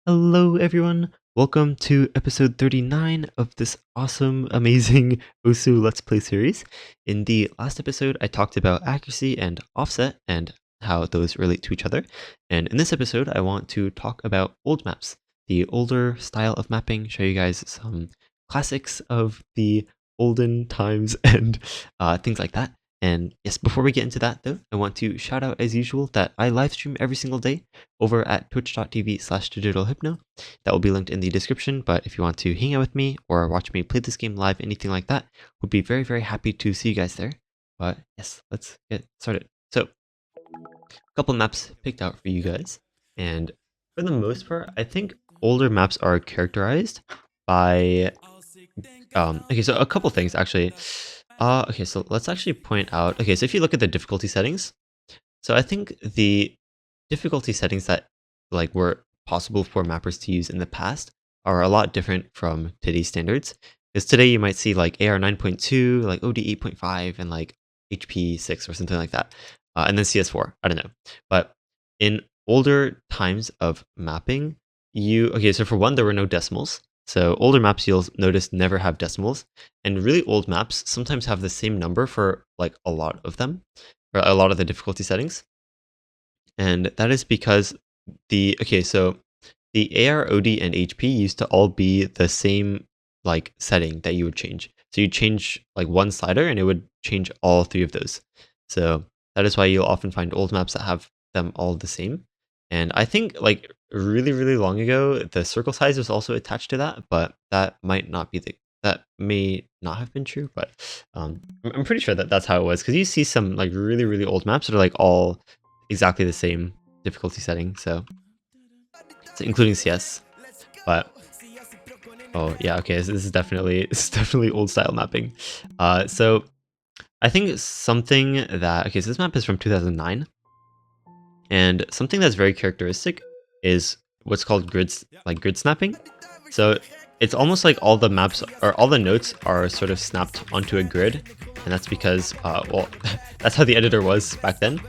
Hello, everyone. Welcome to episode 39 of this awesome, amazing Osu Let's Play series. In the last episode, I talked about accuracy and offset and how those relate to each other. And in this episode, I want to talk about old maps, the older style of mapping, show you guys some classics of the olden times and things like that. And yes, before we get into that though, I want to shout out as usual that I live stream every single day over at twitch.tv/digitalhypno. That will be linked in the description, but if you want to hang out with me or watch me play this game live, anything like that, would be very, very happy to see you guys there. But yes, let's get started. So, a couple maps picked out for you guys. And for the most part, I think older maps are characterized by... okay, so a couple things actually. Okay, so let's actually point out... Okay, so if you look at the difficulty settings, so I think the difficulty settings that were possible for mappers to use in the past are a lot different from today's standards. Because today you might see like AR 9.2, like OD 8.5, and like HP 6 or something like that. And then CS4, I don't know. But in older times of mapping, so for one, there were no decimals. So older maps you'll notice never have decimals. And really old maps sometimes have the same number for like a lot of them, or a lot of the difficulty settings. And that is because the AR, OD, and HP used to all be the same like setting that you would change. So you change like one slider and it would change all three of those. So that is why you'll often find old maps that have them all the same. And I think like really, really long ago, the circle size was also attached to that, but that might not be that may not have been true, but I'm pretty sure that that's how it was. Because you see some like really, really old maps that are like all exactly the same difficulty setting, so including CS. But oh yeah, okay, this is definitely old style mapping. So I think something that so this map is from 2009, and something that's very characteristic is what's called grid snapping. So it's almost like all the maps or all the notes are sort of snapped onto a grid, and that's because well, that's how the editor was back then.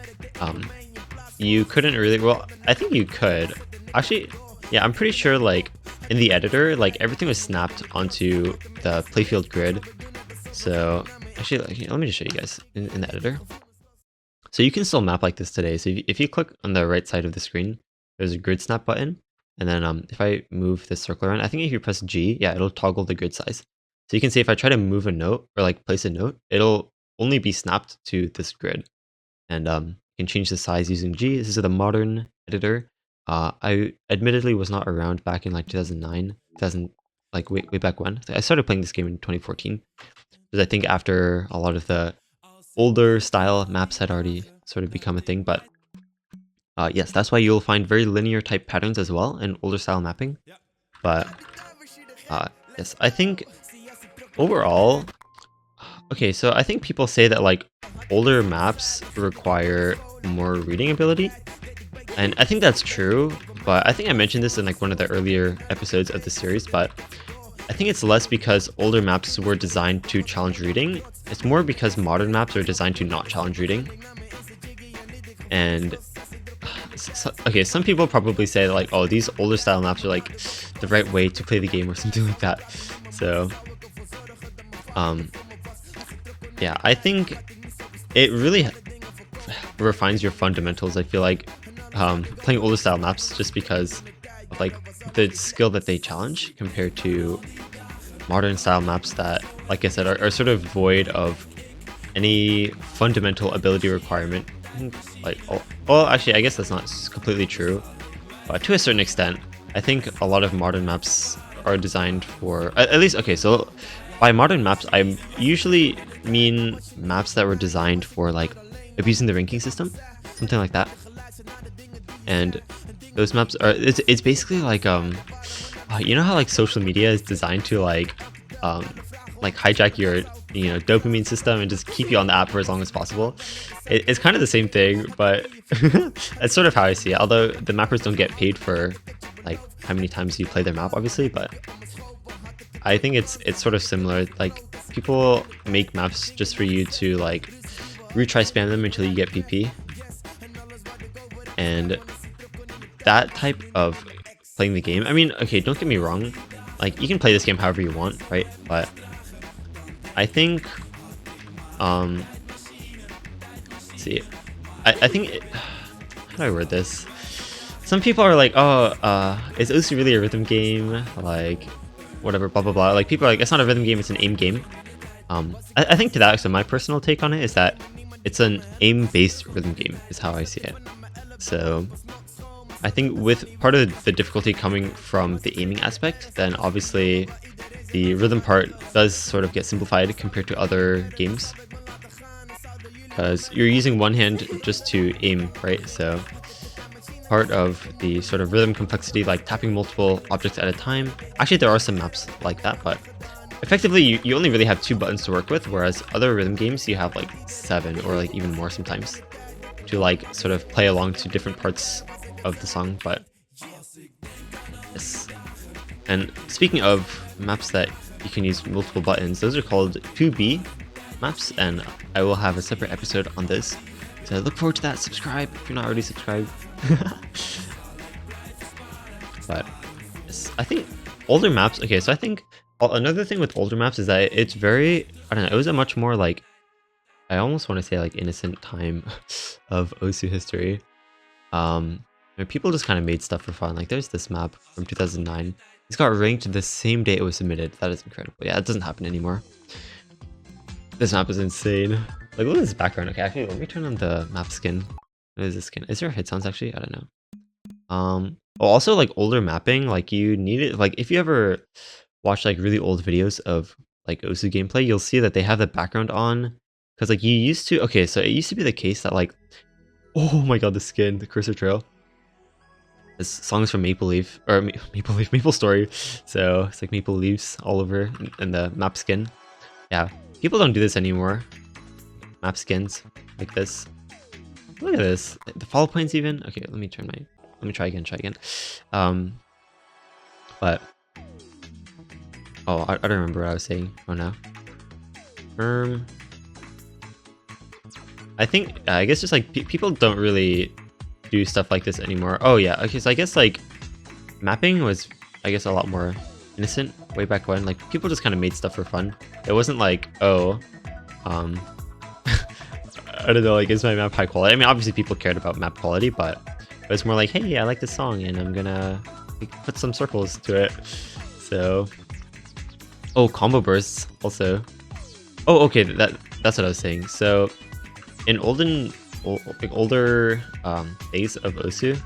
You couldn't really, well, I think you could actually. Yeah, I'm pretty sure like in the editor, like everything was snapped onto the playfield grid. So actually, let me just show you guys in the editor. So you can still map like this today. So if you click on the right side of the screen, there's a grid snap button. And then if I move this circle around, I think if you press G, yeah, it'll toggle the grid size. So you can see if I try to move a note or like place a note, it'll only be snapped to this grid. And you can change the size using G. This is the modern editor. I admittedly was not around back in like 2009, 2000, like way back when. I started playing this game in 2014. Because I think after a lot of the older style maps had already sort of become a thing. But yes, that's why you'll find very linear type patterns as well in older style mapping. But yes, I think overall, okay, so I think people say that like older maps require more reading ability. And I think that's true, but I think I mentioned this in like one of the earlier episodes of the series, but I think it's less because older maps were designed to challenge reading. It's more because modern maps are designed to not challenge reading. And okay, some people probably say like, oh, these older style maps are like the right way to play the game or something like that. So yeah, I think it really refines your fundamentals. I feel like playing older style maps just because of like the skill that they challenge compared to modern style maps that, like I said, are sort of void of any fundamental ability requirement. Like, well, actually, I guess that's not completely true, but to a certain extent, I think a lot of modern maps are designed for at least. Okay, so by modern maps, I usually mean maps that were designed for like abusing the ranking system, something like that. And those maps are it's basically like you know how like social media is designed to like hijack your dopamine system and just keep you on the app for as long as possible. It's kind of the same thing, but that's sort of how I see it. Although the mappers don't get paid for like how many times you play their map, obviously, but I think it's sort of similar. Like people make maps just for you to like retry spam them until you get PP. And that type of playing the game. I mean, okay, don't get me wrong. Like, you can play this game however you want, right? But I think, let's see, I think, how do I word this? Some people are like, oh, is Osu really a rhythm game? Like, whatever, blah, blah, blah. Like, people are like, it's not a rhythm game, it's an aim game. I think to that, so my personal take on it is that it's an aim-based rhythm game, is how I see it. So, I think with part of the difficulty coming from the aiming aspect, then obviously the rhythm part does sort of get simplified compared to other games. Because you're using one hand just to aim, right? So, part of the sort of rhythm complexity, like tapping multiple objects at a time. Actually, there are some maps like that, but effectively you only really have 2 buttons to work with, whereas other rhythm games you have like 7 or like even more sometimes to like sort of play along to different parts of the song. But yes. And speaking of maps that you can use multiple buttons, those are called 2B maps, and I will have a separate episode on this. So look forward to that. Subscribe if you're not already subscribed. But yes, I think older maps, okay, so I think another thing with older maps is that it's very, I don't know, it was a much more like, I almost want to say like innocent time of Osu history. People just kind of made stuff for fun. Like there's this map from 2009. It's got ranked the same day it was submitted. That is incredible. Yeah, it doesn't happen anymore. This map is insane. Like look at this background. Okay, actually let me turn on the map skin. What is this skin? Is there hit sounds actually? I don't know. Also like older mapping, like you need it, like if you ever watch like really old videos of like Osu gameplay, you'll see that they have the background on, because like you used to, okay, so it used to be the case that like, oh my god, the skin, the cursor trail. This song's from Maple Leaf, or Maple Story, so it's like maple leaves all over in the map skin. Yeah, people don't do this anymore. Map skins like this. Look at this, the follow points even. Okay, let me try again. But oh, I don't remember what I was saying. Oh no. I think I guess just like people don't really do stuff like this anymore. Oh yeah, okay, so I guess like mapping was, I guess, a lot more innocent way back when. Like people just kind of made stuff for fun. It wasn't like, oh, I don't know, like is my map high quality? I mean, obviously people cared about map quality, but it was more like, hey, I like this song and I'm gonna put some circles to it. So, oh, combo bursts also. Oh, okay, that's what I was saying. So, in older days of Osu,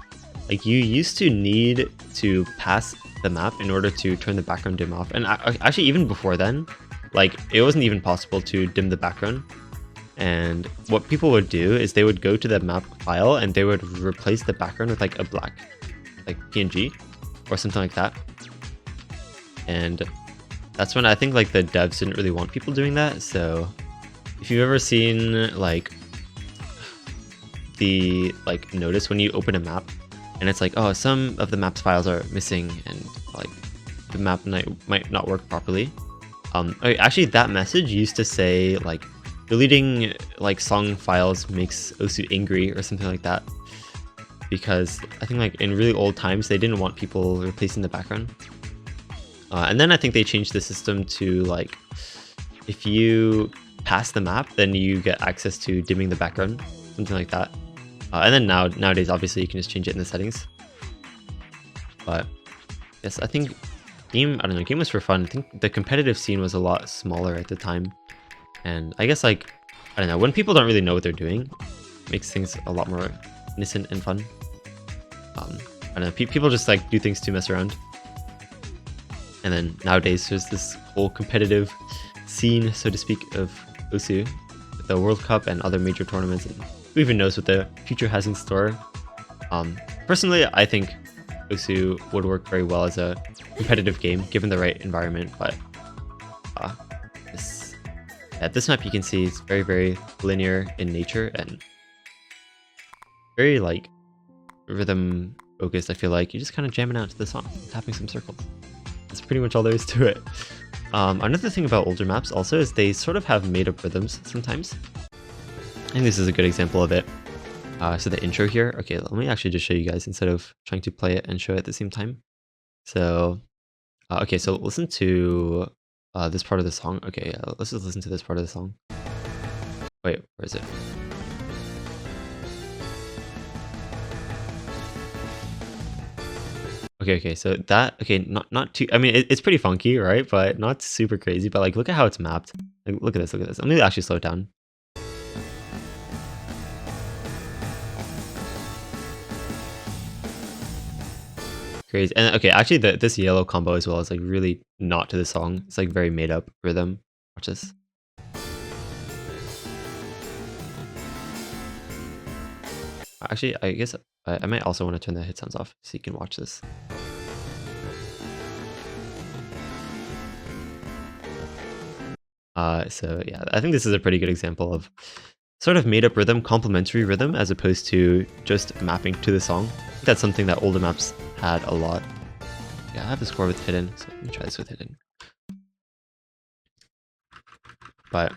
like you used to need to pass the map in order to turn the background dim off. And actually, even before then, like it wasn't even possible to dim the background. And what people would do is they would go to the map file and they would replace the background with like a black, like PNG or something like that. And that's when I think like the devs didn't really want people doing that. So if you've ever seen like the notice when you open a map and it's like, oh, some of the map's files are missing and like the map might not work properly. Actually that message used to say like, deleting like song files makes Osu angry or something like that, because I think like in really old times they didn't want people replacing the background. And then I think they changed the system to like, if you pass the map, then you get access to dimming the background, something like that. And then nowadays, obviously, you can just change it in the settings. But yes, I think game was for fun. I think the competitive scene was a lot smaller at the time. And I guess like, I don't know, when people don't really know what they're doing, it makes things a lot more innocent and fun. I don't know, people just like do things to mess around. And then nowadays there's this whole competitive scene, so to speak, of Osu, with the World Cup and other major tournaments, and who even knows what the future has in store. Personally, I think Osu would work very well as a competitive game, given the right environment, but this map you can see is very, very linear in nature and very like rhythm focused. I feel like you're just kind of jamming out to the song, tapping some circles. That's pretty much all there is to it. Another thing about older maps also is they sort of have made up rhythms sometimes. I think this is a good example of it. So the intro here, okay, let me actually just show you guys instead of trying to play it and show it at the same time. So, okay, so listen to this part of the song. Okay, let's just listen to this part of the song. Wait, where is it? Okay, so that, okay, not too, I mean, it's pretty funky, right? But not super crazy, but like, look at how it's mapped. Like, look at this, I'm gonna actually slow it down. Crazy. And okay, actually this yellow combo as well is like really not to the song. It's like very made up rhythm. Watch this. Actually, I guess I might also want to turn the hit sounds off so you can watch this. So yeah, I think this is a pretty good example of sort of made up rhythm, complementary rhythm, as opposed to just mapping to the song. I think that's something that older maps had a lot. Yeah, I have the score with hidden, so let me try this with hidden. But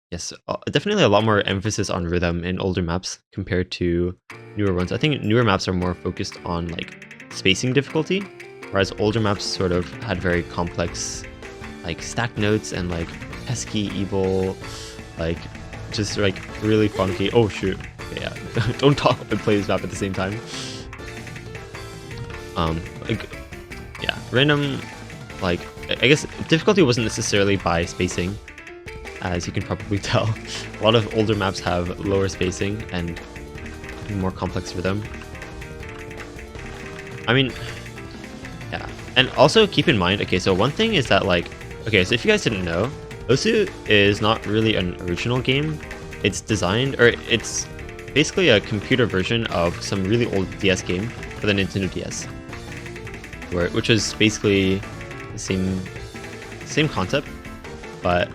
yes, definitely a lot more emphasis on rhythm in older maps compared to newer ones. I think newer maps are more focused on like spacing difficulty, whereas older maps sort of had very complex like stack notes and like pesky evil, like just like really funky. Oh shoot, okay, yeah. Don't talk and play this map at the same time. Like, yeah, random, like, I guess difficulty wasn't necessarily by spacing, as you can probably tell. A lot of older maps have lower spacing and more complex rhythm. I mean, yeah. And also keep in mind, okay, so one thing is that like, okay, so if you guys didn't know, Osu is not really an original game. It's designed, or it's basically a computer version of some really old DS game for the Nintendo DS, which was basically the same concept, but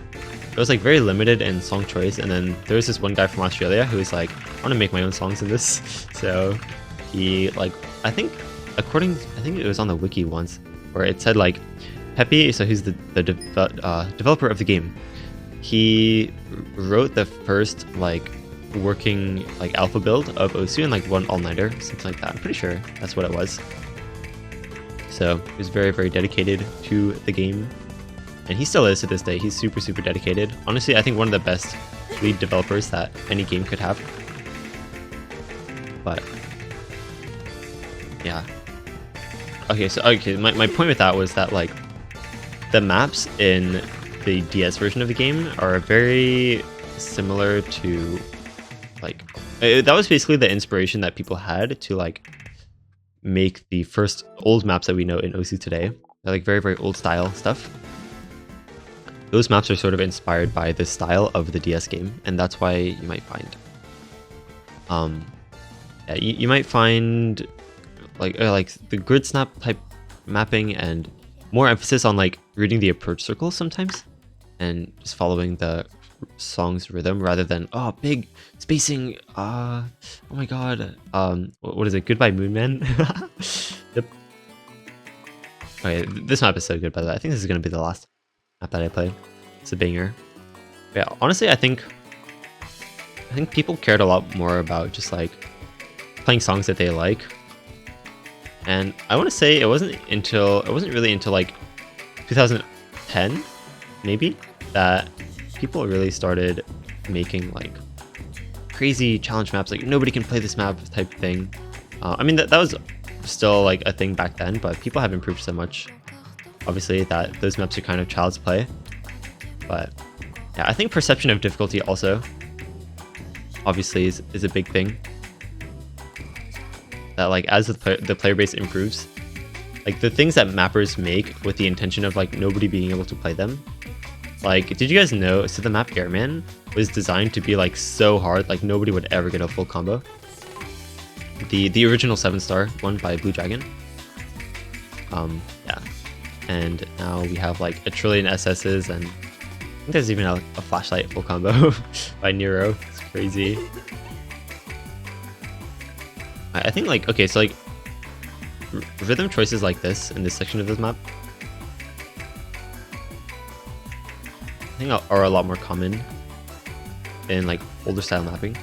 it was like very limited in song choice. And then there was this one guy from Australia who was like, I want to make my own songs in this. So he like, I think it was on the wiki once where it said like Pepe, so who's the developer of the game, he wrote the first like working like alpha build of Osu in like one all-nighter, something like that. I'm pretty sure that's what it was. So he was very, very dedicated to the game, and he still is to this day. He's super, super dedicated. Honestly, I think one of the best lead developers that any game could have. But yeah. Okay, so my point with that was that like the maps in the DS version of the game are very similar to like that was basically the inspiration that people had to like make the first old maps that we know in Osu today. They're like very, very old style stuff. Those maps are sort of inspired by the style of the DS game, and that's why you might find yeah, you might find like the grid snap type mapping and more emphasis on like reading the approach circles sometimes and just following the song's rhythm rather than big spacing. Oh my god, what is it, Goodbye Moon Man? Yep. Okay, this map is so good, by the way. I think this is gonna be the last map that I play. It's a banger. Yeah, honestly, I think people cared a lot more about just like playing songs that they like. And I want to say it wasn't really until like 2010 maybe that people really started making like crazy challenge maps, like nobody can play this map type thing. I mean that was still like a thing back then, but people have improved so much, obviously, that those maps are kind of child's play. But yeah, I think perception of difficulty also obviously is a big thing. That like as the player base improves, like the things that mappers make with the intention of like nobody being able to play them. Like, did you guys know, so the map Airman was designed to be like so hard, like nobody would ever get a full combo. The original 7-star one by Blue Dragon. Yeah. And now we have like a trillion SS's, and I think there's even a flashlight full combo by Nero. It's crazy. I think like, okay, so like rhythm choices like this in this section of this map, I think are a lot more common in like older style mapping.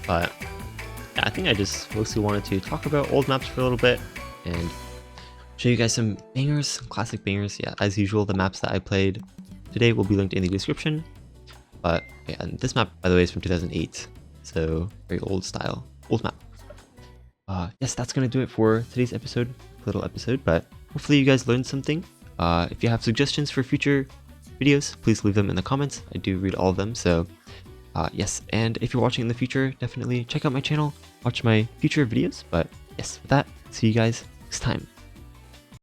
But yeah, I think I just mostly wanted to talk about old maps for a little bit, and show you guys some bangers, some classic bangers. Yeah, as usual, the maps that I played today will be linked in the description. But yeah, and this map, by the way, is from 2008, so very old style, old map. Yes, that's gonna do it for today's episode, little episode, but hopefully you guys learned something. If you have suggestions for future videos, please leave them in the comments. I do read all of them, so yes, and if you're watching in the future, definitely check out my channel, watch my future videos. But yes, with that, see you guys next time.